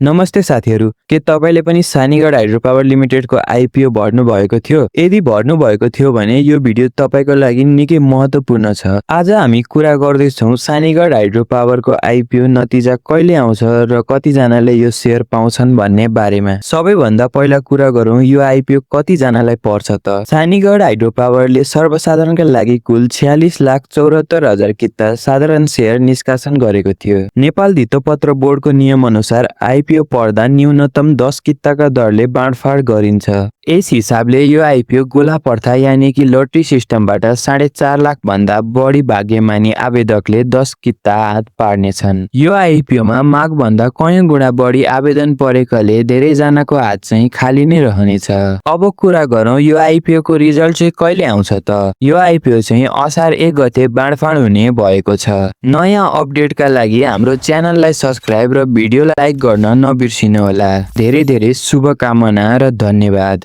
नमस्ते साथीहरू, के तपाईले पनि सानीगढ हाइड्रो पावर लिमिटेडको आइपिओ भर्नु भएको थियो? यदि भर्नु भएको थियो भने यो भिडियो तपाईको लागि निकै महत्त्वपूर्ण छ। आज हामी कुरा गर्दै छौं सानीगढ हाइड्रो पावरको आइपिओ नतिजा कहिले आउँछ र कति जनाले यो शेयर पाउँछन् भन्ने बारेमा। सबैभन्दा पहिला कुरा गरौँ यो आइपिओ कति जनालाई पर्छ त? सानीगढ हाइड्रो पावरले सर्वसाधारणका लागि कुल 46,74,000 किता साधारण शेयर निष्कासन गरेको थियो। नेपाल धितोपत्र बोर्डको नियम अनुसार आइपिओ पर्दा न्यूनतम 10 किताका दरले बाँडफाँड गरिन्छ। यस हिसाबले यो आइपिओ गोला पर्था यानि कि लोटरी सिस्टमबाट 4.5 लाख भन्दा बढी भाग्यमानी आवेदकले 10 किता हात पार्नेछन्। यो आइपिओमा माग भन्दा कयौं गुणा बढी आवेदन परेकाले धेरै जनाको हात चाहिँ खाली नै रहनेछ। अब कुरा गरौँ यो आइपिओ को रिजल्ट चाहिँ कहिले आउँछ त? यो आइपिओ चाहिँ असार 1 गते बाँडफाँड हुने भएको छ। नयाँ अपडेटका लागि हाम्रो च्यानललाई सब्स्क्राइब र भिडियोलाई लाइक गर्न नबिर्सिनुहोला। धेरै धेरै शुभकामना र धन्यवाद।